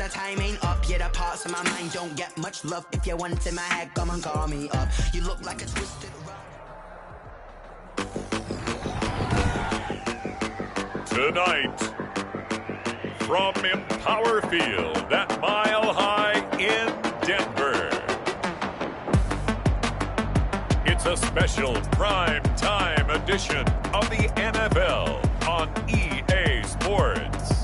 the time ain't up. Yeah, the parts of my mind don't get much love. If you want in my head, come and call me up. You look like a twisted Tonight, from Empower Field at Mile High in Denver, it's a special prime time edition of the NFL on EA Sports.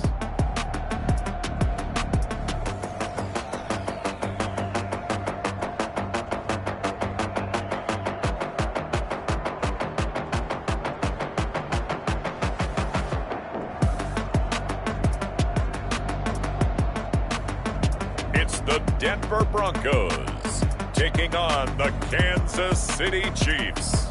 The Denver Broncos taking on the Kansas City Chiefs.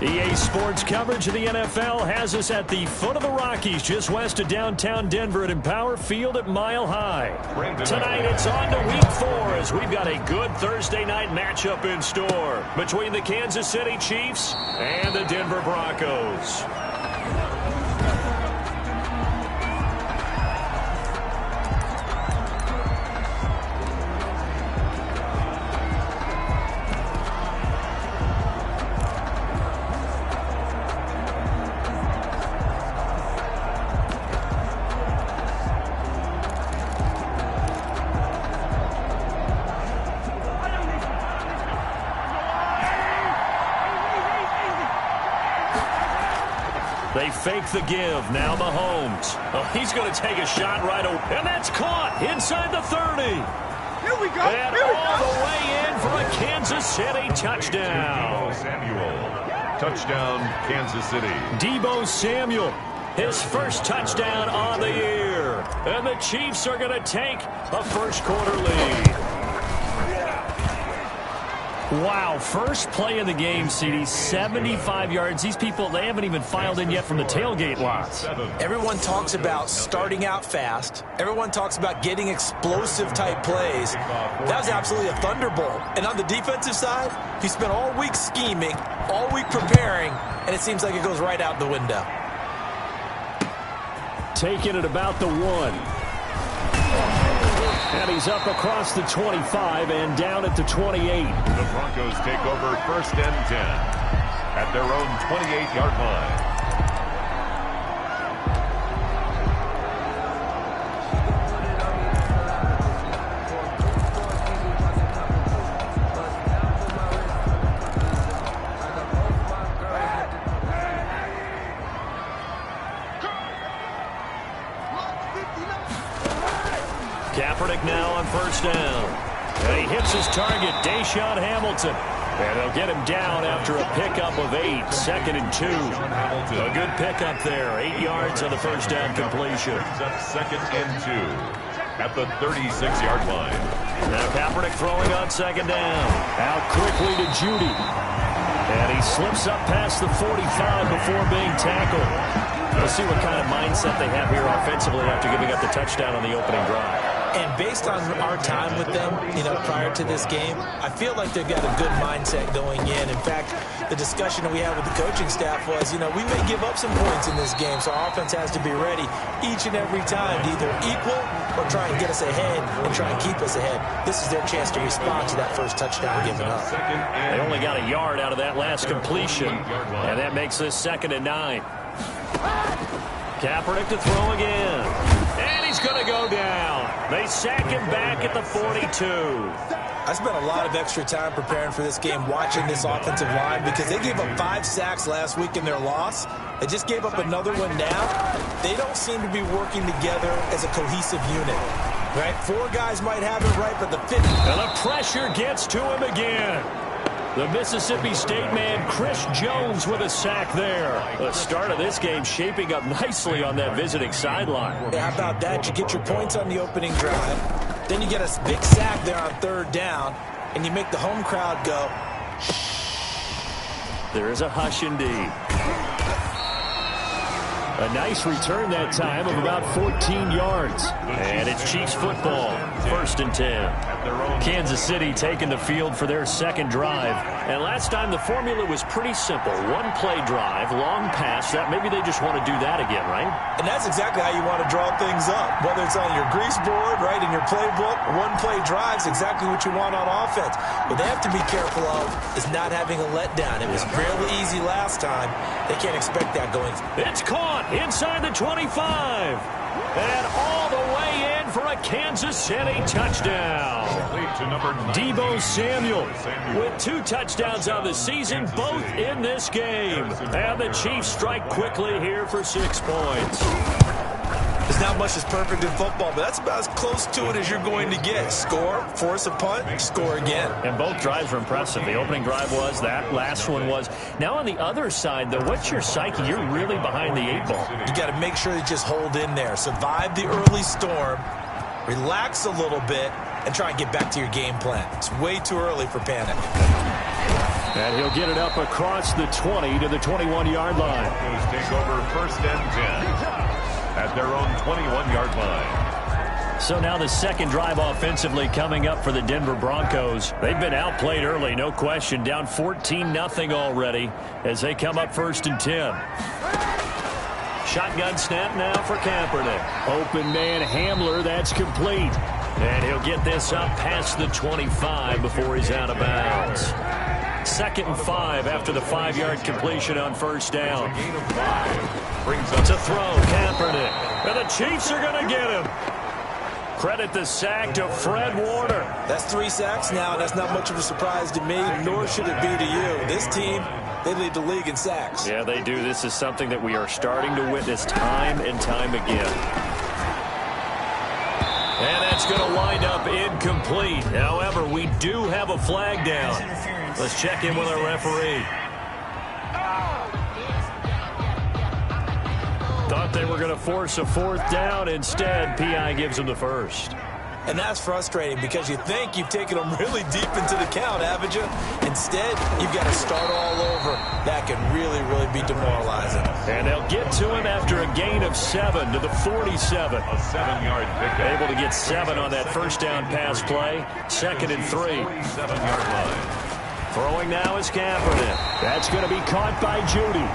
EA Sports coverage of the NFL has us at the foot of the Rockies, just west of downtown Denver at Empower Field at Mile High. Tonight it's on to Week 4 as we've got a good Thursday night matchup in store between the Kansas City Chiefs and the Denver Broncos. They fake the give. Now Mahomes. Oh, he's going to take a shot right away. And that's caught inside the 30. Here we go. And all the way in for a Kansas City touchdown. Samuel. Touchdown, Kansas City. Deebo Samuel. His first touchdown on the year. And the Chiefs are going to take a first quarter lead. Wow, first play of the game, CD, 75 yards. These people, they haven't even filed in yet from the tailgate lots. Everyone talks about starting out fast. Everyone talks about getting explosive-type plays. That was absolutely a thunderbolt. And on the defensive side, he spent all week scheming, all week preparing, and it seems like it goes right out the window. Taking it about the 1. And he's up across the 25 and down at the 28. The Broncos take over 1st and 10 at their own 28-yard line. Kaepernick now on 1st down. And he hits his target, Deshaun Hamilton. And they'll get him down after a pickup of 8, 2nd and 2. A good pickup there, 8 yards on the 1st down completion. 2nd and 2 at the 36-yard line. Now Kaepernick throwing on 2nd down. Out quickly to Judy. And he slips up past the 45 before being tackled. We'll see what kind of mindset they have here offensively after giving up the touchdown on the opening drive. And based on our time with them, prior to this game, I feel like they've got a good mindset going in. In fact, the discussion that we had with the coaching staff was, we may give up some points in this game, so our offense has to be ready each and every time to either equal or try and get us ahead and try and keep us ahead. This is their chance to respond to that first touchdown given up. They only got a yard out of that last completion, and that makes this 2nd and 9. Kaepernick to throw again. And he's going to go down. They sack him back at the 42. I spent a lot of extra time preparing for this game watching this offensive line because they gave up 5 sacks last week in their loss. They just gave up another one now. They don't seem to be working together as a cohesive unit. Right? 4 guys might have it right, but the 5th. And the pressure gets to him again. The Mississippi State man, Chris Jones, with a sack there. The start of this game shaping up nicely on that visiting sideline. Yeah, how about that? You get your points on the opening drive. Then you get a big sack there on 3rd down, and you make the home crowd go, shh. There is a hush indeed. A nice return that time of about 14 yards. And it's Chiefs football, 1st and 10. Kansas City taking the field for their second drive. And last time the formula was pretty simple. One-play drive, long pass. That maybe they just want to do that again, right? And that's exactly how you want to draw things up. Whether it's on your grease board, right, in your playbook, one-play drive's exactly what you want on offense. What they have to be careful of is not having a letdown. It was fairly easy last time. They can't expect that going. It's caught inside the 25. And all the way in for a Kansas City touchdown. Deebo Samuel with 2 touchdowns on the season, both in this game. And the Chiefs strike quickly here for 6 points. There's not much that's perfect in football, but that's about as close to it as you're going to get. Score, force a punt, score again. And both drives were impressive. The opening drive was, that last one was. Now on the other side, though, what's your psyche? You're really behind the 8 ball. You got to make sure you just hold in there. Survive the early storm, relax a little bit, and try and get back to your game plan. It's way too early for panic. And he'll get it up across the 20 to the 21-yard line. Take over 1st and 10. At their own 21-yard line. So now the second drive offensively coming up for the Denver Broncos. They've been outplayed early, no question. Down 14-0 already as they come up 1st and 10. Shotgun snap now for Kaepernick. Open man Hamler, that's complete. And he'll get this up past the 25 before he's out of bounds. 2nd and 5 after the 5-yard completion on 1st down. Gain of 5. Brings up to throw, Kaepernick. And the Chiefs are going to get him. Credit the sack to Fred Warner. That's 3 sacks now, and that's not much of a surprise to me, nor should it be to you. This team, they lead the league in sacks. Yeah, they do. This is something that we are starting to witness time and time again. And that's going to wind up incomplete. However, we do have a flag down. Let's check in with our referee. Thought they were going to force a 4th down. Instead, P.I. gives them the 1st. And that's frustrating because you think you've taken them really deep into the count, haven't you? Instead, you've got to start all over. That can really, really be demoralizing. And they'll get to him after a gain of 7 to the 47. A 7-yard pickup. Able to get 7 on that 1st down pass play. 2nd and 3. 7-yard line. Throwing now is Kaepernick. That's going to be caught by Judy.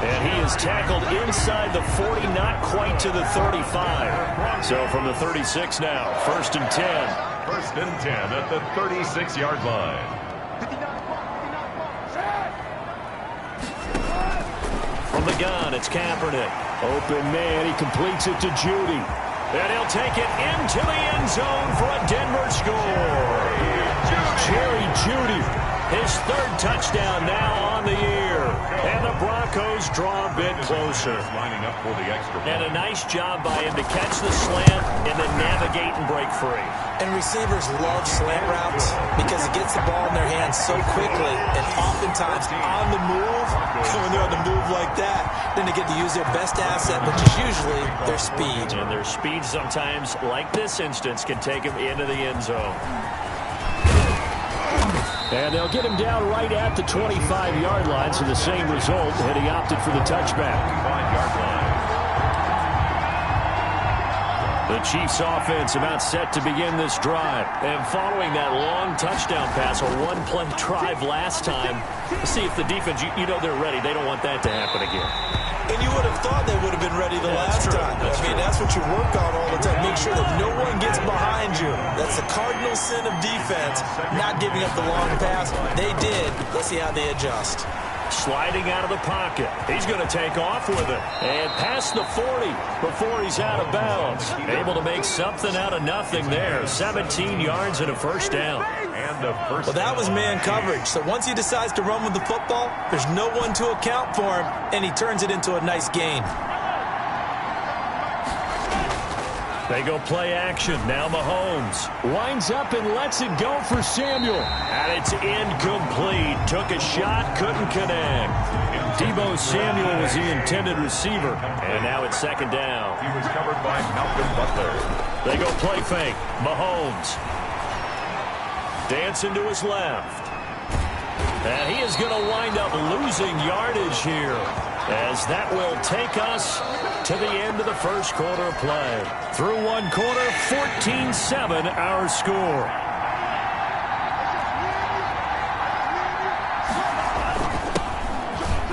And he is tackled inside the 40, not quite to the 35. So from the 36 now, 1st and 10. 1st and 10 at the 36-yard line. From the gun, it's Kaepernick. Open man, he completes it to Judy. And he'll take it into the end zone for a Denver score. Jerry Judy, his 3rd touchdown now on the year. And the Broncos draw a bit closer. Lining up for the extra point. And a nice job by him to catch the slant and then navigate and break free. And receivers love slant routes because it gets the ball in their hands so quickly and oftentimes on the move. When they're on the move like that, then they get to use their best asset, which is usually their speed. And their speed sometimes, like this instance, can take them into the end zone. And they'll get him down right at the 25-yard line, so the same result, and he opted for the touchback. 5-yard line. The Chiefs offense about set to begin this drive. And following that long touchdown pass, a 1-play drive last time, see if the defense, you know they're ready. They don't want that to happen again. And you would have thought they would have been ready the last time. That's what you work on all the time. Make sure that no one gets behind you. That's the cardinal sin of defense, not giving up the long pass. They did. Let's see how they adjust. Sliding out of the pocket. He's going to take off with it. And past the 40 before he's out of bounds. Able to make something out of nothing there. 17 yards and a 1st down. Well, that was man coverage. So once he decides to run with the football, there's no one to account for him, and he turns it into a nice gain. They go play action. Now Mahomes winds up and lets it go for Samuel. And it's incomplete. Took a shot, couldn't connect. Deebo Samuel was the intended receiver. And now it's 2nd down. He was covered by Malcolm Butler. They go play fake. Mahomes dancing to his left. And he is going to wind up losing yardage here. as that will take us to the end of the first quarter of play. Through one quarter, 14-7 our score.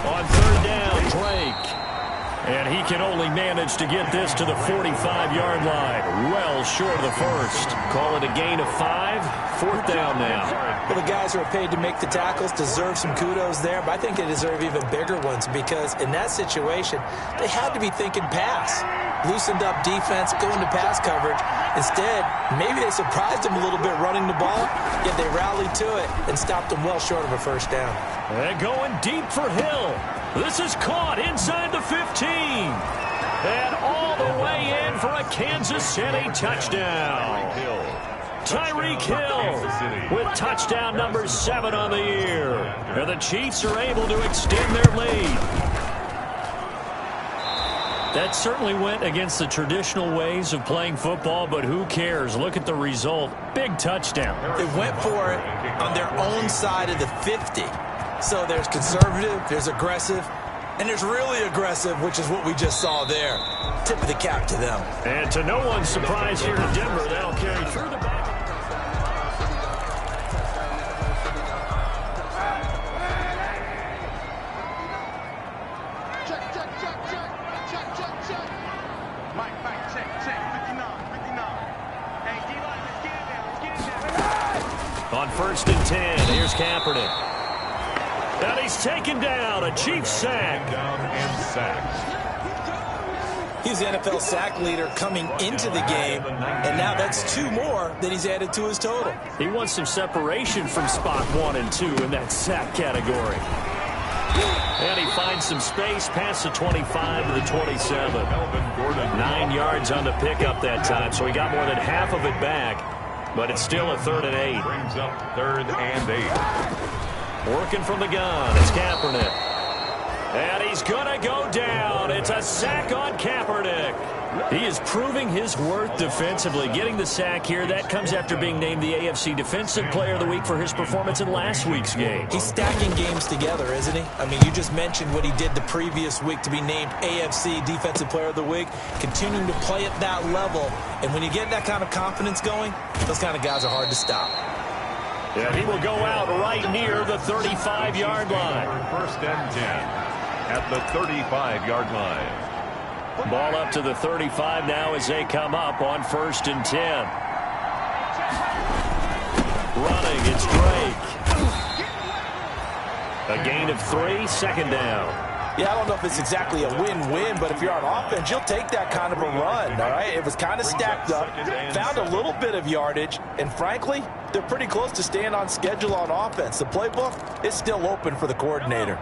On third down, Drake. And he can only manage to get this to the 45-yard line. Well short of the first. Call it a gain of 5. Fourth down now. Well, the guys who are paid to make the tackles deserve some kudos there, but I think they deserve even bigger ones because in that situation, they had to be thinking pass. Loosened up defense, going to pass coverage. Instead, maybe they surprised them a little bit running the ball, yet they rallied to it and stopped them well short of a first down. And going deep for Hill. This is caught inside the 15. And all the way in for a Kansas City touchdown. Tyreek Hill with touchdown number 7 on the year. And the Chiefs are able to extend their lead. That certainly went against the traditional ways of playing football, but who cares? Look at the result. Big touchdown. They went for it on their own side of the 50. So there's conservative, there's aggressive, and there's really aggressive, which is what we just saw there. Tip of the cap to them. And to no one's surprise here in Denver, that'll carry through the back. On first and 10, here's Kaepernick. And he's taken down, a Chiefs sack. He's the NFL sack leader coming into the game, and now that's 2 more that he's added to his total. He wants some separation from spot 1 and 2 in that sack category. And he finds some space past the 25 to the 27. 9 yards on the pickup that time, so he got more than half of it back. But it's still a 3rd and 8. Brings up 3rd and 8. Working from the gun, it's Kaepernick. And he's going to go down. It's a sack on Kaepernick. He is proving his worth defensively. Getting the sack here, that comes after being named the AFC Defensive Player of the Week for his performance in last week's game. He's stacking games together, isn't he? I mean, you just mentioned what he did the previous week to be named AFC Defensive Player of the Week, continuing to play at that level. And when you get that kind of confidence going, those kind of guys are hard to stop. Yeah, he will go out right near the 35-yard line. 1st and 10 at the 35-yard line. Ball up to the 35 now as they come up on 1st and 10. Running, it's Drake. A gain of 3, 2nd down. Yeah, I don't know if it's exactly a win-win, but if you're on offense, you'll take that kind of a run, all right? It was kind of stacked up, found a little bit of yardage, and frankly, they're pretty close to staying on schedule on offense. The playbook is still open for the coordinator.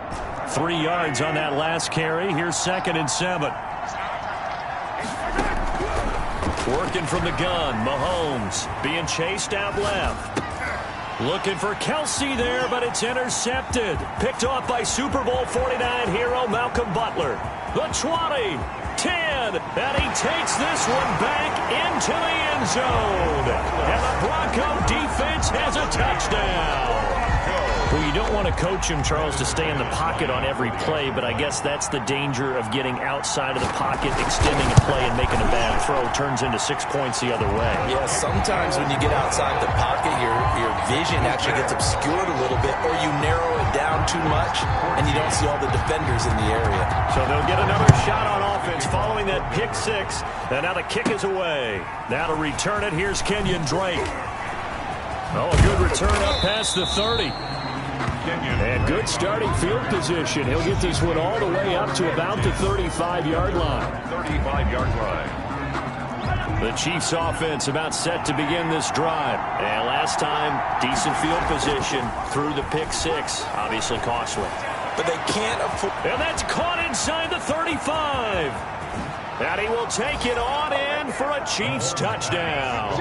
3 yards on that last carry. Here's 2nd and 7. Working from the gun, Mahomes being chased out left. Looking for Kelsey there, but it's intercepted. Picked off by Super Bowl 49 hero Malcolm Butler. The 20, 10, and he takes this one back into the end zone. And the Bronco defense has a touchdown. Well, you don't want to coach him, Charles, to stay in the pocket on every play, but I guess that's the danger of getting outside of the pocket, extending a play, and making a bad throw. Turns into 6 points the other way. Yeah, sometimes when you get outside the pocket, your vision actually gets obscured a little bit, or you narrow it down too much, and you don't see all the defenders in the area. So they'll get another shot on offense following that pick 6, and now the kick is away. Now to return it, here's Kenyon Drake. Oh, a good return up past the 30. And good starting field position. He'll get this one all the way up to about the 35-yard line. 35-yard line. The Chiefs offense about set to begin this drive. And last time, decent field position through the pick 6. Obviously costly. But they can't afford... And that's caught inside the 35. And he will take it on in for a Chiefs touchdown.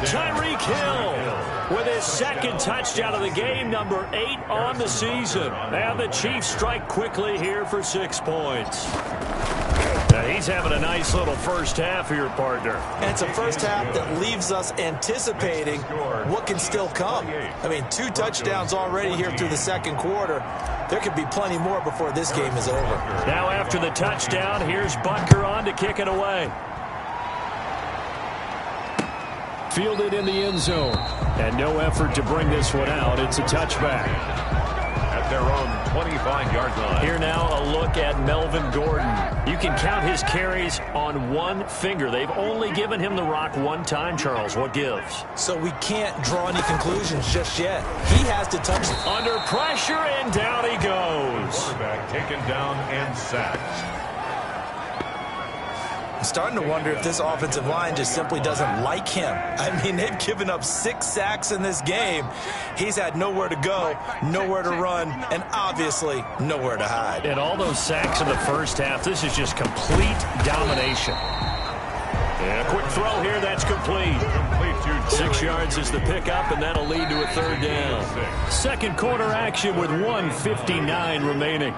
Tyreek Hill with his 2nd touchdown of the game, number 8 on the season. And the Chiefs strike quickly here for 6 points. He's having a nice little first half here, partner. And it's a first half that leaves us anticipating what can still come. I mean, 2 touchdowns already here through the second quarter. There could be plenty more before this game is over. Now after the touchdown, here's Butker on to kick it away. Fielded in the end zone. And no effort to bring this one out. It's a touchback. At their own 25-yard line. Here now a look at Melvin Gordon. You can count his carries on one finger. They've only given him the rock one time, Charles. What gives? So we can't draw any conclusions just yet. He has to touch it. Under pressure, and down he goes. Quarterback taken down and sacked. I'm starting to wonder if this offensive line just simply doesn't like him. I mean, they've given up 6 sacks in this game. He's had nowhere to go, nowhere to run, and obviously nowhere to hide. And all those sacks in the first half, this is just complete domination. And a quick throw here, that's complete. 6 yards is the pickup, and that'll lead to a third down. Second quarter action with 1:59 remaining.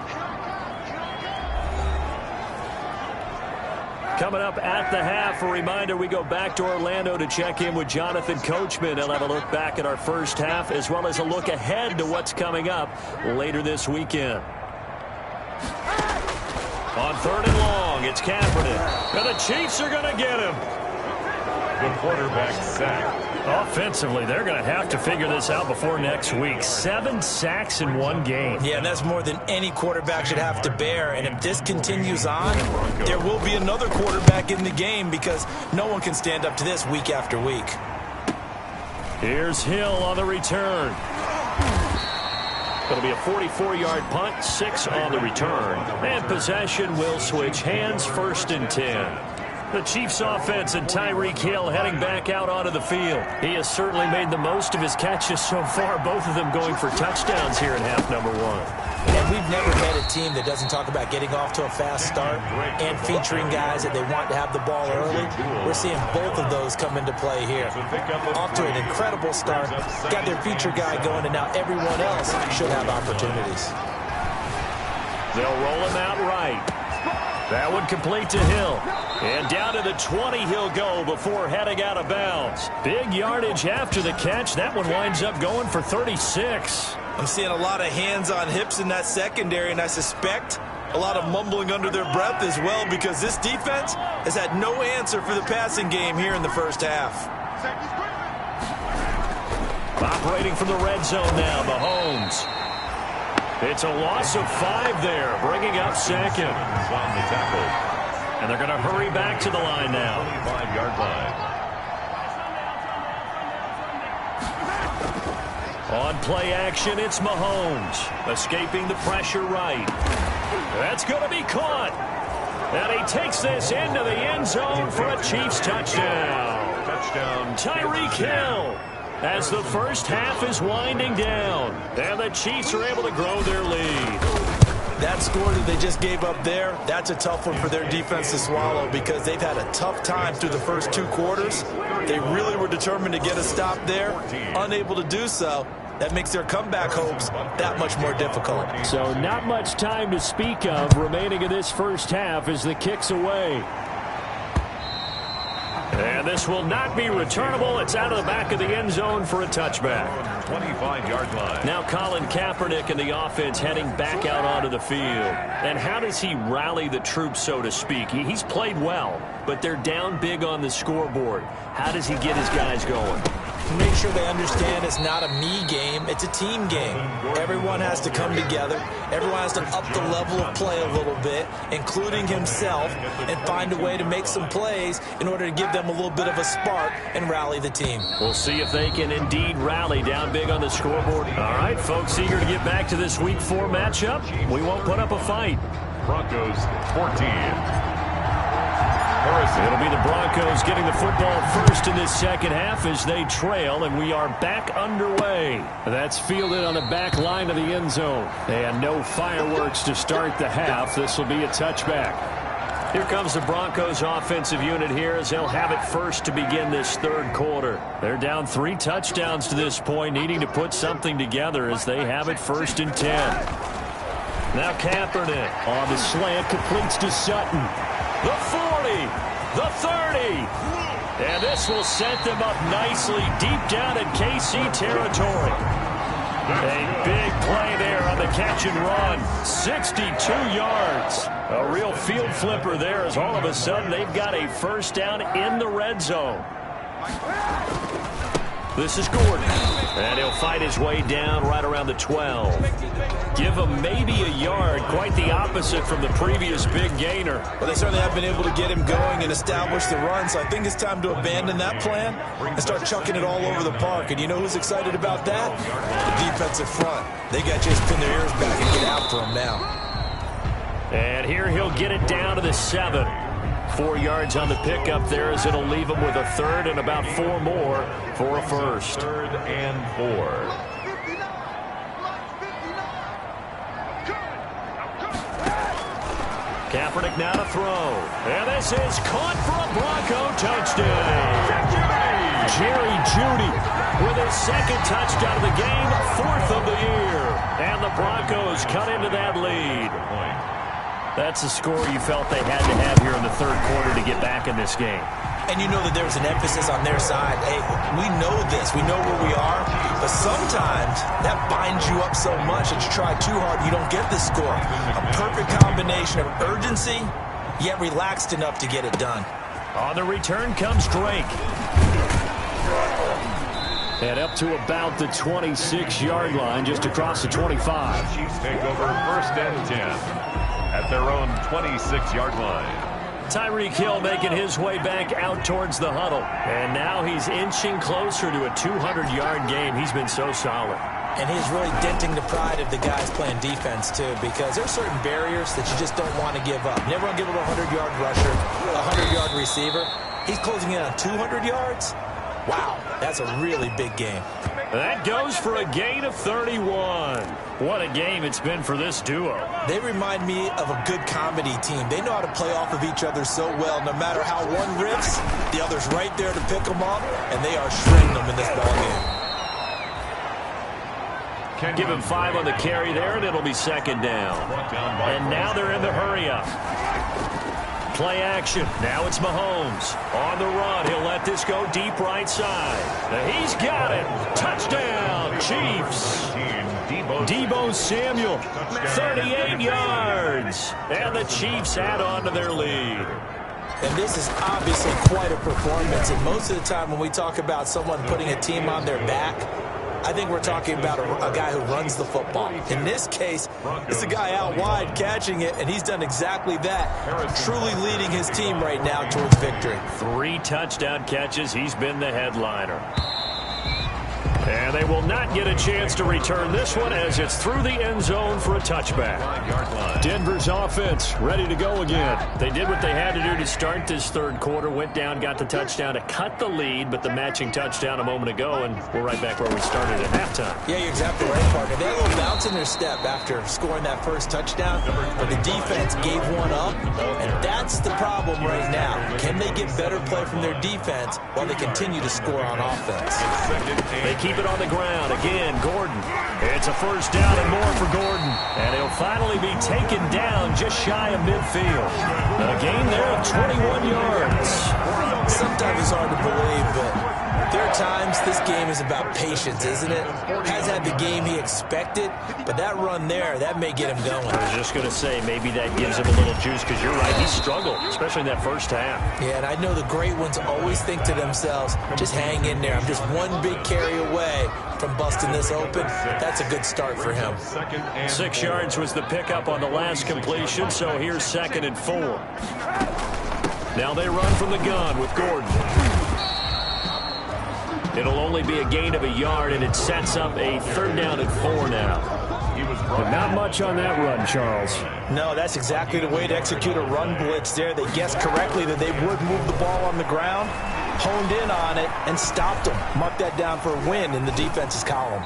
Coming up at the half, a reminder, we go back to Orlando to check in with Jonathan Coachman. He'll have a look back at our first half as well as a look ahead to what's coming up later this weekend. On 3rd and long, it's Kaepernick. And the Chiefs are going to get him. The quarterback sacked. Offensively, they're going to have to figure this out before next week. 7 sacks in one game. Yeah, and that's more than any quarterback should have to bear. And if this continues on, there will be another quarterback in the game because no one can stand up to this week after week. Here's Hill on the return. It'll be a 44-yard punt, 6 on the return. And possession will switch hands, 1st and 10. The Chiefs offense and Tyreek Hill heading back out onto the field. He has certainly made the most of his catches so far, both of them going for touchdowns here in half number 1. And we've never met a team that doesn't talk about getting off to a fast start and featuring guys that they want to have the ball early. We're seeing both of those come into play here. Off to an incredible start, got their feature guy going, and now everyone else should have opportunities. They'll roll him out right. That one complete to Hill. And down to the 20 he'll go before heading out of bounds. Big yardage after the catch. That one winds up going for 36. I'm seeing a lot of hands on hips in that secondary, and I suspect a lot of mumbling under their breath as well because this defense has had no answer for the passing game here in the first half. Operating from the red zone now, Mahomes. It's a loss of 5 there, bringing up 2nd. On the tackle. And they're going to hurry back to the line now. 25-yard line. On play action, it's Mahomes. Escaping the pressure right. That's going to be caught. And he takes this into the end zone for a Chiefs touchdown. Touchdown. Tyreek Hill. As the first half is winding down. And the Chiefs are able to grow their lead. That score that they just gave up there, that's a tough one for their defense to swallow because they've had a tough time through the first 2 quarters. They really were determined to get a stop there, unable to do so. That makes their comeback hopes that much more difficult. So not much time to speak of remaining in this first half as the kick's away. And this will not be returnable. It's out of the back of the end zone for a touchback. 25-yard line. Now Colin Kaepernick and the offense heading back out onto the field. And how does he rally the troops, so to speak? He's played well, but they're down big on the scoreboard. How does he get his guys going? Make sure they understand it's not a me game, it's a team game. Everyone has to come together. Everyone has to up the level of play a little bit, including himself, and find a way to make some plays in order to give them a little bit of a spark and rally the team. We'll see if they can indeed rally down big on the scoreboard. All right, folks, eager to get back to this Week 4 matchup. We won't put up a fight. Broncos 14. It'll be the Broncos getting the football first in this second half as they trail, and we are back underway. That's fielded on the back line of the end zone. And no fireworks to start the half. This will be a touchback. Here comes the Broncos offensive unit here as they'll have it first to begin this third quarter. They're down 3 touchdowns to this point, needing to put something together as they have it 1st and 10. Now Kaepernick on the slant, completes to Sutton. the 40, the 30. And this will set them up nicely deep down in KC territory. A big play there on the catch and run. 62 yards. A real field flipper there as all of a sudden they've got a first down in the red zone. This is Gordon. And he'll fight his way down right around the 12. Give him maybe a yard. Quite the opposite from the previous big gainer. Well, they certainly have been able to get him going and establish the run, so I think it's time to abandon that plan and start chucking it all over the park. And you know who's excited about that? The defensive front. They got to just pin their ears back and get after him now. And here he'll get it down to the 7. 4 yards on the pickup there as it'll leave him with a third and about 4 more for a first. 3rd and 4. Kaepernick now to throw. And this is caught for a Bronco touchdown. Jerry Jeudy with his second touchdown of the game, 4th of the year. And the Broncos cut into that lead. That's a score you felt they had to have here in the third quarter to get back in this game. And you know that there was an emphasis on their side. Hey, we know this. We know where we are. But sometimes that binds you up so much that you try too hard, you don't get the score. A perfect combination of urgency, yet relaxed enough to get it done. On the return comes Drake. And up to about the 26-yard line, just across the 25. Chiefs take over 1st and 10 at their own 26-yard line. Tyreek Hill making his way back out towards the huddle. And now he's inching closer to a 200-yard game. He's been so solid. And he's really denting the pride of the guys playing defense, too, because there's certain barriers that you just don't want to give up. You never want to give up a 100-yard rusher, a 100-yard receiver. He's closing in on 200 yards. Wow, that's a really big game. That goes for a gain of 31. What a game it's been for this duo. They remind me of a good comedy team. They know how to play off of each other so well. No matter how one riffs, the other's right there to pick them up, and they are shredding them in this ballgame. Give him 5 on the carry there, and it'll be 2nd down. And now they're in the hurry-up. Play action. Now it's Mahomes. On the run. He'll let this go deep right side. He's got it. Touchdown, Chiefs. Deebo Samuel, 38 yards. And the Chiefs add on to their lead. And this is obviously quite a performance. And most of the time when we talk about someone putting a team on their back, I think we're talking about a guy who runs the football. In this case, it's a guy out wide catching it, and he's done exactly that, truly leading his team right now towards victory. 3 touchdown catches. He's been the headliner. And they will not get a chance to return this one as it's through the end zone for a touchback. Denver's offense ready to go again. They did what they had to do to start this third quarter. Went down, got the touchdown to cut the lead, but the matching touchdown a moment ago, and we're right back where we started at halftime. Yeah, you're exactly right, Parker. They had a little bounce in their step after scoring that first touchdown, but the defense gave one up, and that's the problem right now. Can they get better play from their defense while they continue to score on offense? They keep it on the ground. Again, Gordon. It's a first down and more for Gordon. And he'll finally be taken down just shy of midfield. A gain there of 21 yards. Sometimes it's hard to believe, but there are times this game is about patience, isn't it? Has had the game he expected, but that run there, that may get him going. I was just going to say, maybe that gives him a little juice, because you're right, he struggled, especially in that first half. Yeah, and I know the great ones always think to themselves, just hang in there. I'm just one big carry away from busting this open. That's a good start for him. 6 yards was the pickup on the last completion, so here's 2nd and 4. Now they run from the gun with Gordon. It'll only be a gain of a yard, and it sets up a 3rd down and 4 now. But not much on that run, Charles. No, that's exactly the way to execute a run blitz there. They guessed correctly that they would move the ball on the ground, honed in on it, and stopped them. Mark that down for a win in the defense's column.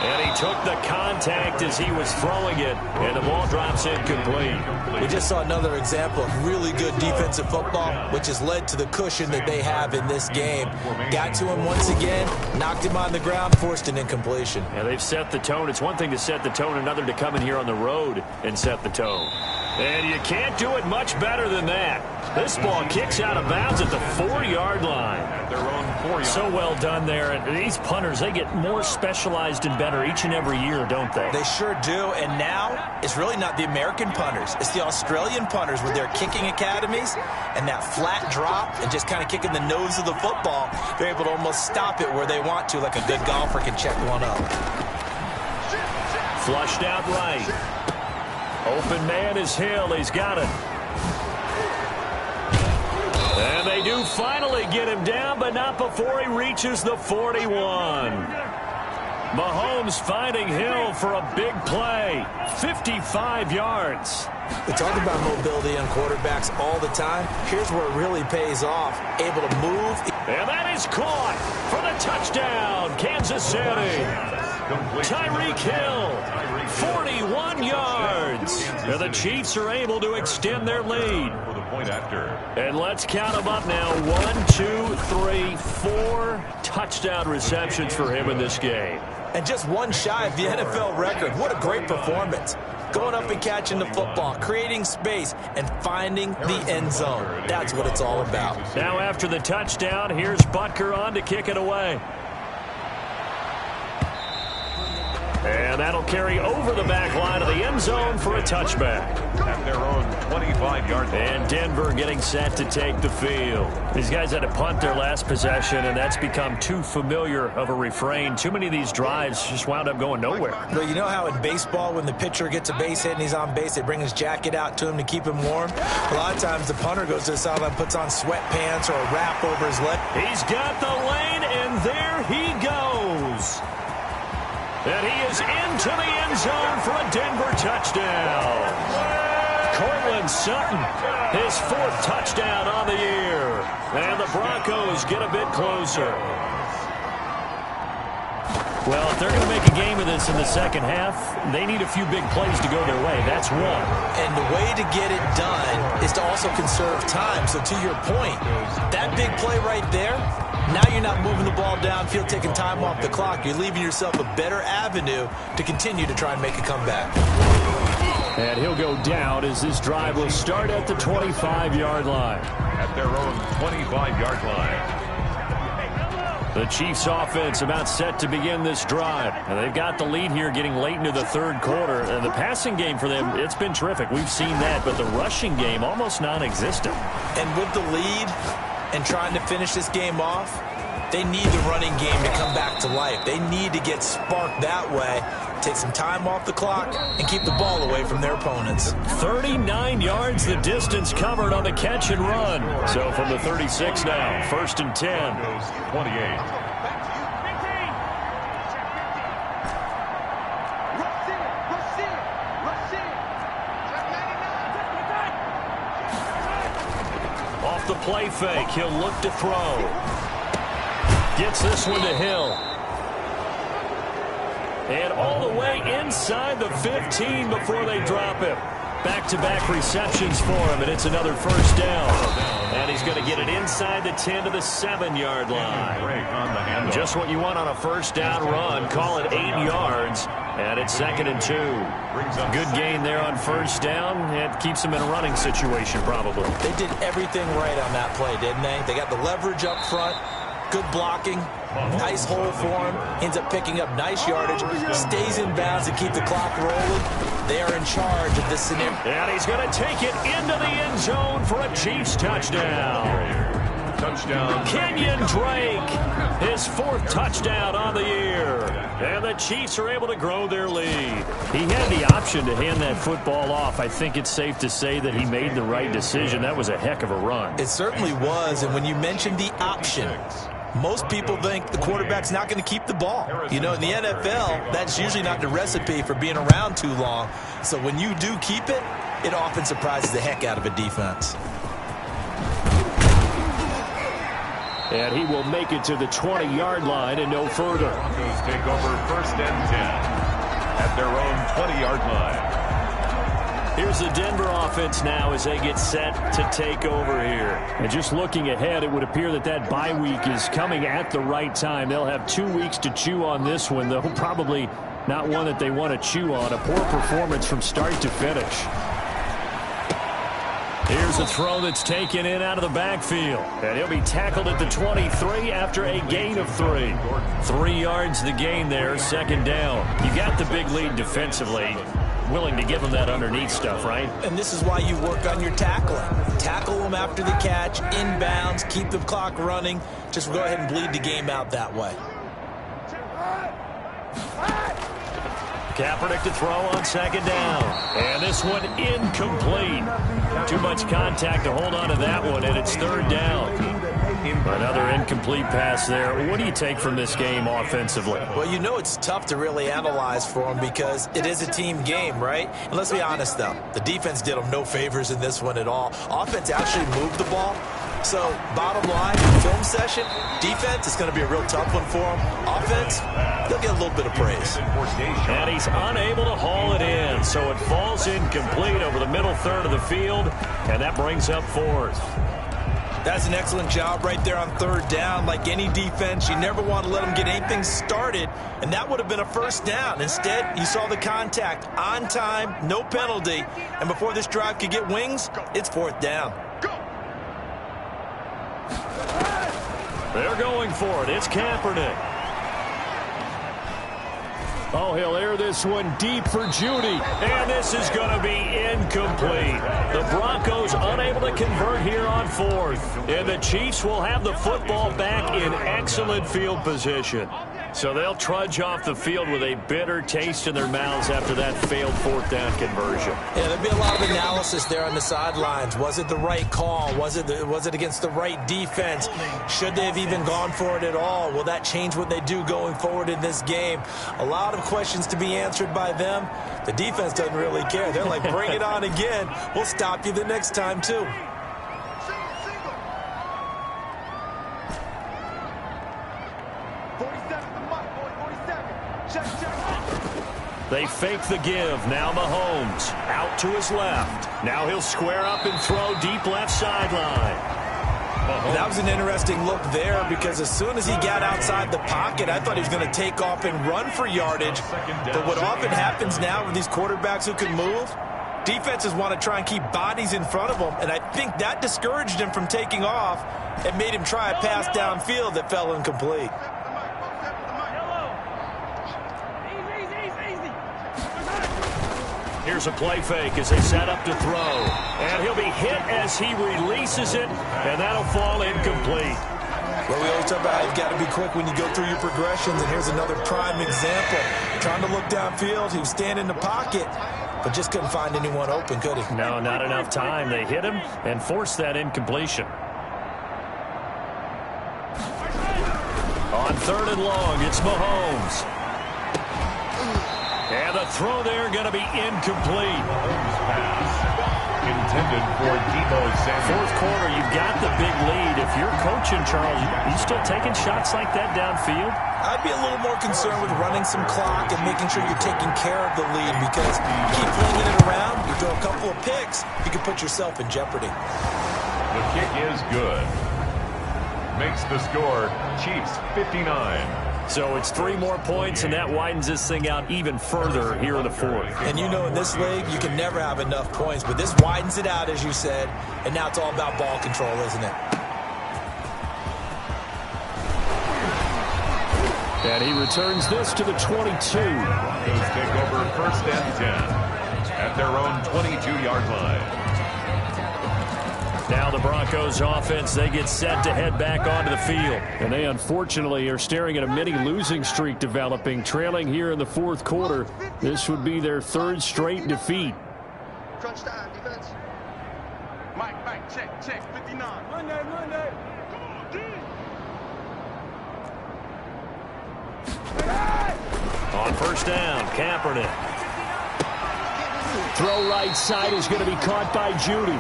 And he took the contact as he was throwing it, and the ball drops incomplete. We just saw another example of really good defensive football, which has led to the cushion that they have in this game. Got to him once again, knocked him on the ground, forced an incompletion. Yeah, they've set the tone. It's one thing to set the tone, another to come in here on the road and set the tone. And you can't do it much better than that. This ball kicks out of bounds at the 4-yard line. At their own 4-yard. So well done there. And these punters, they get more specialized and better each and every year, don't they? They sure do. And now it's really not the American punters. It's the Australian punters with their kicking academies and that flat drop and just kind of kicking the nose of the football. They're able to almost stop it where they want to, like a good golfer can check one up. Flushed out right. Open man is Hill. He's got it. And they do finally get him down, but not before he reaches the 41. Mahomes finding Hill for a big play. 55 yards. We talk about mobility on quarterbacks all the time. Here's where it really pays off. Able to move. And that is caught for the touchdown. Kansas City. Tyreek Hill, 41 yards. And the Chiefs are able to extend their lead. For the point after. And let's count them up now. 1, 2, 3, 4 touchdown receptions for him in this game. And just one shy of the NFL record. What a great performance. Going up and catching the football, creating space, and finding the end zone. That's what it's all about. Now after the touchdown, here's Butker on to kick it away. And that'll carry over the back line of the end zone for a touchback. At their own 25-yard line. And Denver getting set to take the field. These guys had to punt their last possession, and that's become too familiar of a refrain. Too many of these drives just wound up going nowhere. But you know how in baseball, when the pitcher gets a base hit and he's on base, they bring his jacket out to him to keep him warm? A lot of times the punter goes to the sideline, puts on sweatpants or a wrap over his leg. He's got the lane, and there he goes. And he is into the end zone for a Denver touchdown. Cortland Sutton, his 4th touchdown on the year. And the Broncos get a bit closer. Well, if they're going to make a game of this in the second half, they need a few big plays to go their way. That's one. And the way to get it done is to also conserve time. So to your point, that big play right there, now you're not moving the ball downfield, taking time off the clock. You're leaving yourself a better avenue to continue to try and make a comeback. And he'll go down as this drive will start at the 25-yard line. At their own 25-yard line. The Chiefs offense about set to begin this drive. And they've got the lead here getting late into the 3rd quarter. And the passing game for them, it's been terrific. We've seen that, but the rushing game almost non-existent. And with the lead and trying to finish this game off, they need the running game to come back to life. They need to get sparked that way, take some time off the clock, and keep the ball away from their opponents. 39 yards the distance covered on the catch and run. So from the 36 now, 1st and 10. 28. Off the play fake, he'll look to throw. Gets this one to Hill. And all the way inside the 15 before they drop him. Back-to-back receptions for him, and it's another 1st down. And he's going to get it inside the 10 to the 7-yard line. Just what you want on a 1st down run. Call it 8 yards, and it's 2nd and 2. Good gain there on 1st down. It keeps them in a running situation, probably. They did everything right on that play, didn't they? They got the leverage up front. Good blocking, nice hole for him, ends up picking up nice yardage, stays in bounds to keep the clock rolling. They are in charge of this scenario. And he's going to take it into the end zone for a Chiefs touchdown. Touchdown. Kenyon Drake, his 4th touchdown on the year. And the Chiefs are able to grow their lead. He had the option to hand that football off. I think it's safe to say that he made the right decision. That was a heck of a run. It certainly was, and when you mentioned the option, most people think the quarterback's not going to keep the ball. You know, in the NFL, that's usually not the recipe for being around too long. So when you do keep it, it often surprises the heck out of a defense. And he will make it to the 20-yard line and no further. Broncos take over 1st and 10 at their own 20-yard line. Here's the Denver offense now as they get set to take over here. And just looking ahead, it would appear that that bye week is coming at the right time. They'll have 2 weeks to chew on this one, though probably not one that they want to chew on. A poor performance from start to finish. Here's a throw that's taken in out of the backfield. And he'll be tackled at the 23 after a gain of 3. 3 yards the gain there, second down. You got the big lead defensively. Willing to give them that underneath stuff, right? And this is why you work on your tackling. Tackle them after the catch, inbounds, keep the clock running. Just go ahead and bleed the game out that way. Kaepernick to throw on second down. And this one incomplete. Too much contact to hold on to that one, and it's third down. Another incomplete pass there. What do you take from this game offensively? Well, you know it's tough to really analyze for them because it is a team game, right? And let's be honest, though. The defense did them no favors in this one at all. Offense actually moved the ball. So, bottom line, film session, defense is going to be a real tough one for them. Offense, they'll get a little bit of praise. And he's unable to haul it in, so it falls incomplete over the middle third of the field, and that brings up fourth. That's an excellent job right there on third down. Like any defense, you never want to let them get anything started, and that would have been a first down. Instead, you saw the contact on time, no penalty, and before this drive could get wings, it's fourth down. They're going for it. It's Kaepernick. Oh, he'll air this one deep for Judy. And this is going to be incomplete. The Broncos unable to convert here on fourth. And the Chiefs will have the football back in excellent field position. So they'll trudge off the field with a bitter taste in their mouths after that failed fourth down conversion. Yeah, there'll be a lot of analysis there on the sidelines. Was it the right call? Was it against the right defense? Should they have even gone for it at all? Will that change what they do going forward in this game? A lot of questions to be answered by them. The defense doesn't really care. They're like, bring it on again. We'll stop you the next time, too. They fake the give. Now Mahomes out to his left. Now he'll square up and throw deep left sideline. That was an interesting look there because as soon as he got outside the pocket, I thought he was going to take off and run for yardage. But what often happens now with these quarterbacks who can move, defenses want to try and keep bodies in front of them, and I think that discouraged him from taking off and made him try a pass downfield that fell incomplete. Here's a play fake as they set up to throw. And he'll be hit as he releases it, and that'll fall incomplete. Well, we always talk about how you've got to be quick when you go through your progressions, and here's another prime example. Trying to look downfield, he was standing in the pocket, but just couldn't find anyone open, could he? No, not enough time. They hit him and forced that incompletion. On third and long, it's Mahomes. And the throw there going to be incomplete. Intended for Debo Samuel. Fourth quarter, you've got the big lead. If you're coaching, Charles, you still taking shots like that downfield? I'd be a little more concerned with running some clock and making sure you're taking care of the lead because you keep flinging it around, you throw a couple of picks, you can put yourself in jeopardy. The kick is good. Makes the score Chiefs 59. So it's 3 more points, and that widens this thing out even further here in the fourth. And you know in this league, you can never have enough points, but this widens it out, as you said, and now it's all about ball control, isn't it? And he returns this to the 22. Broncos take over first and 10 at their own 22-yard line. Now the Broncos offense, they get set to head back onto the field. And they unfortunately are staring at a mini losing streak developing, trailing here in the fourth quarter. This would be their 3rd straight defeat. Crunch time, defense. Mike, check, 59. Monday. On first down, Kaepernick. Throw right side is going to be caught by Judy.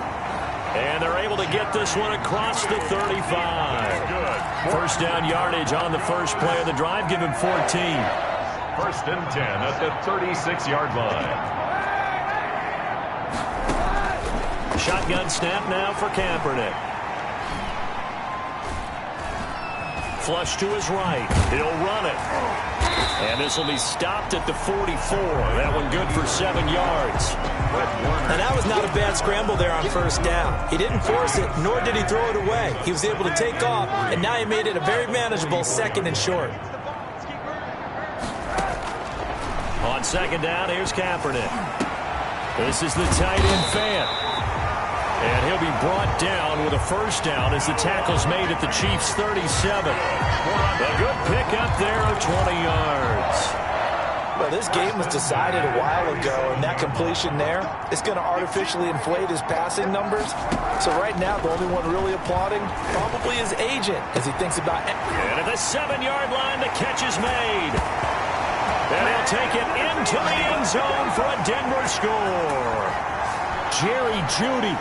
And they're able to get this one across the 35. First down yardage on the first play of the drive. Give him 14. First and 10 at the 36-yard line. Shotgun snap now for Kaepernick. Flush to his right. He'll run it. And this will be stopped at the 44. That one good for 7 yards. And that was not a bad scramble there on first down. He didn't force it, nor did he throw it away. He was able to take off, and now he made it a very manageable second and short. On second down, here's Kaepernick. This is the tight end Fant. And he'll be brought down with a first down as the tackle's made at the Chiefs' 37. A good pickup there of 20 yards. Well, this game was decided a while ago, and that completion there is going to artificially inflate his passing numbers. So right now, the only one really applauding probably his agent as he thinks about it. And at the 7-yard line, the catch is made. And he'll take it into the end zone for a Denver score. Jerry Jeudy,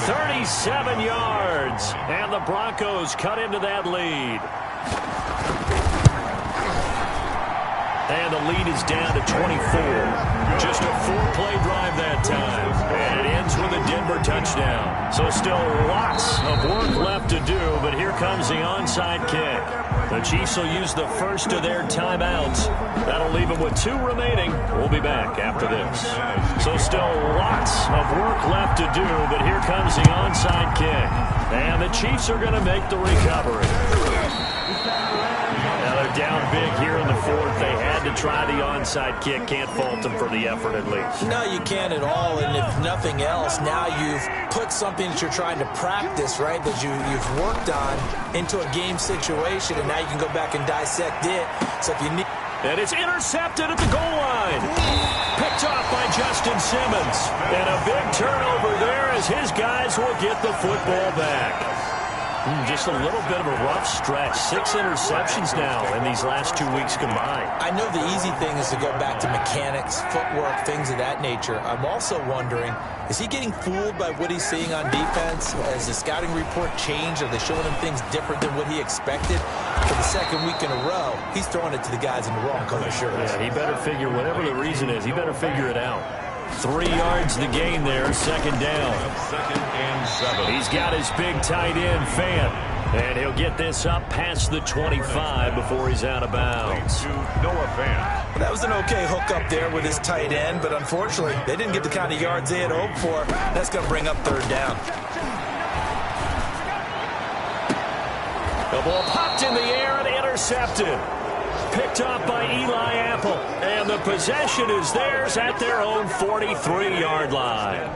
37 yards. And the Broncos cut into that lead. And the lead is down to 24. Just a 4-play drive that time. And it ends with a Denver touchdown. So still lots of work left to do, but here comes the onside kick. The Chiefs will use the first of their timeouts. That'll leave them with 2 remaining. We'll be back after this. So still lots of work left to do, but here comes the onside kick. And the Chiefs are going to make the recovery. Now they're down big here in the fourth. They had to try the onside kick. Can't fault them for the effort at least. No, you can't at all. And if nothing else, now you've put something that you're trying to practice, right, that you've worked on into a game situation, and now you can go back and dissect it. So if you need... And it's intercepted at the goal line. Picked off by Justin Simmons. And a big turnover there as his guys will get the football back. Just a little bit of a rough stretch. 6 interceptions now in these last 2 weeks combined. I know the easy thing is to go back to mechanics, footwork, things of that nature. I'm also wondering, is he getting fooled by what he's seeing on defense? Has the scouting report changed? Are they showing him things different than what he expected? For the second week in a row, he's throwing it to the guys in the wrong color shirts. Yeah, he better figure, whatever the reason is, he better figure it out. 3 yards the gain there, second down. 2nd and 7. He's got his big tight end, Fant. And he'll get this up past the 25 before he's out of bounds. To Noah Fant. That was an okay hook up there with his tight end, but unfortunately, they didn't get the kind of yards they had hoped for. That's going to bring up third down. The ball popped in the air and intercepted. Picked off by Eli Apple. And the possession is theirs at their own 43-yard line.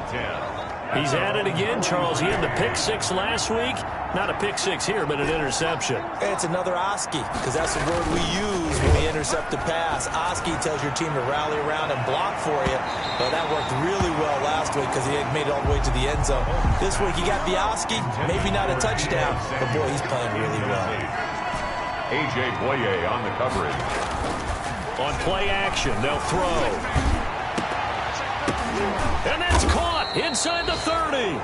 He's at it again, Charles. He had the pick 6 last week. Not a pick 6 here, but an interception. It's another Oski, because that's the word we use when we intercept a pass. Oski tells your team to rally around and block for you. But that worked really well last week because he had made it all the way to the end zone. This week he got the Oski, maybe not a touchdown, but boy, he's playing really well. A.J. Boye on the coverage. On play action, they'll throw. And that's caught inside the 30.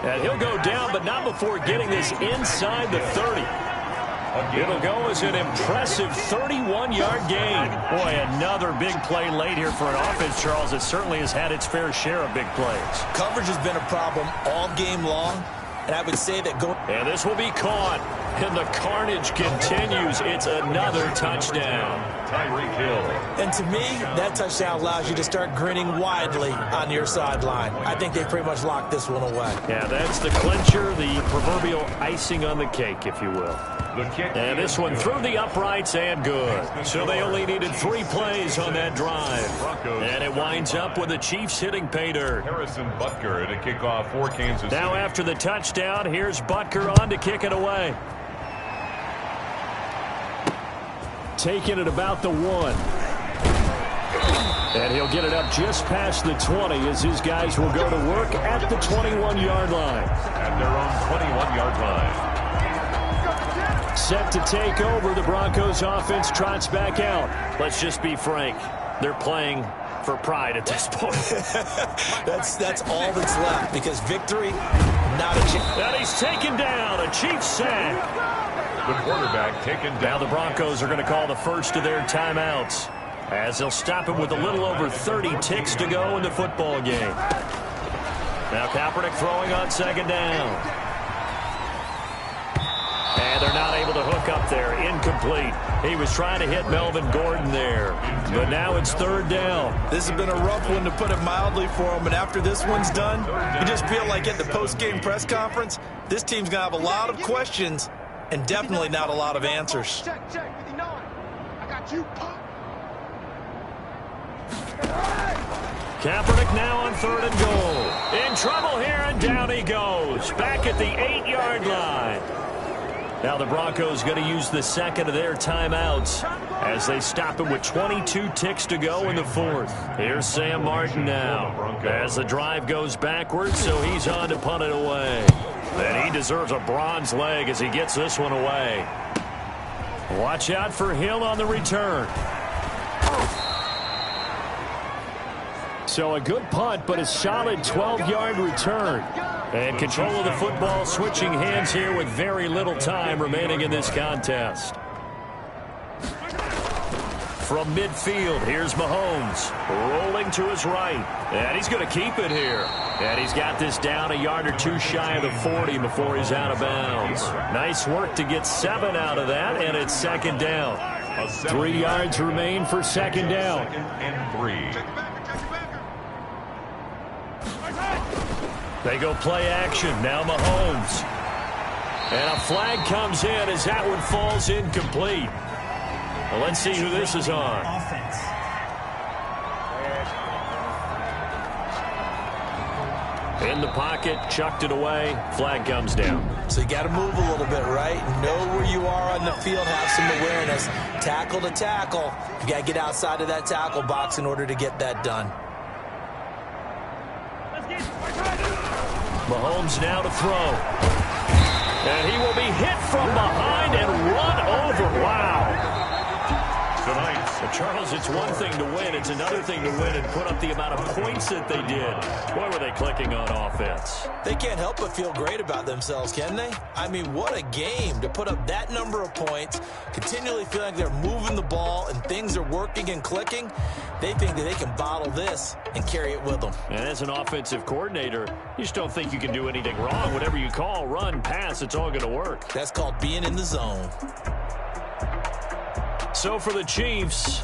And he'll go down, but not before getting this inside the 30. It'll go as an impressive 31-yard gain. Boy, another big play late here for an offense, Charles, that certainly has had its fair share of big plays. Coverage has been a problem all game long, and I would say that going... And this will be caught. And the carnage continues. It's another touchdown. Tyreek Hill. And to me, that touchdown allows you to start grinning widely on your sideline. I think they pretty much locked this one away. Yeah, that's the clincher, the proverbial icing on the cake, if you will. And this one through the uprights and good. So they only needed 3 plays on that drive. And it winds up with the Chiefs hitting pay dirt. Harrison Butker at a kickoff for Kansas City. Now after the touchdown, here's Butker on to kick it away. Taking it about the 1. And he'll get it up just past the 20 as his guys will go to work at the 21-yard line. At their own 21-yard line. Set to take over, the Broncos offense trots back out. Let's just be frank. They're playing for pride at this point. That's all that's left because victory, not a chance. And he's taken down, a Chiefs sack. The quarterback taken down. Now the Broncos are going to call the first of their timeouts as they'll stop him with a little over 30 ticks to go in the football game. Now Kaepernick throwing on second down. And they're not able to hook up up there, incomplete. He was trying to hit Melvin Gordon there, but now it's third down. This has been a rough one, to put it mildly, for him, and after this one's done, you just feel like at the post-game press conference, this team's going to have a lot of questions and definitely not a lot of answers. Check, 59. I got you, pop. Kaepernick now on 3rd and goal. In trouble here, and down he goes. Back at the 8-yard line. Now the Broncos going to use the second of their timeouts as they stop him with 22 ticks to go in the 4th. Here's Sam Martin now as the drive goes backwards, so he's on to punt it away. And he deserves a bronze leg as he gets this one away. Watch out for Hill on the return. So a good punt, but a solid 12-yard return. And control of the football switching hands here with very little time remaining in this contest. From midfield, here's Mahomes rolling to his right. And he's going to keep it here. And he's got this down a yard or two shy of the 40 before he's out of bounds. Nice work to get 7 out of that, and it's second down. 3 yards remain for second down. And 3. They go play action. Now Mahomes. And a flag comes in as that one falls incomplete. Well, let's see who this is on. In the pocket, chucked it away. Flag comes down. So you got to move a little bit, right? Know where you are on the field, have some awareness. Tackle to tackle. You got to get outside of that tackle box in order to get that done. Mahomes now to throw. And he will be hit from behind and run over. Wow. Tonight, Charles, it's one thing to win. It's another thing to win and put up the amount of points that they did. Boy, were they clicking on offense. They can't help but feel great about themselves, can they? I mean, what a game to put up that number of points, continually feel like they're moving the ball and things are working and clicking. They think that they can bottle this and carry it with them. And as an offensive coordinator, you just don't think you can do anything wrong. Whatever you call, run, pass, it's all going to work. That's called being in the zone. So for the Chiefs,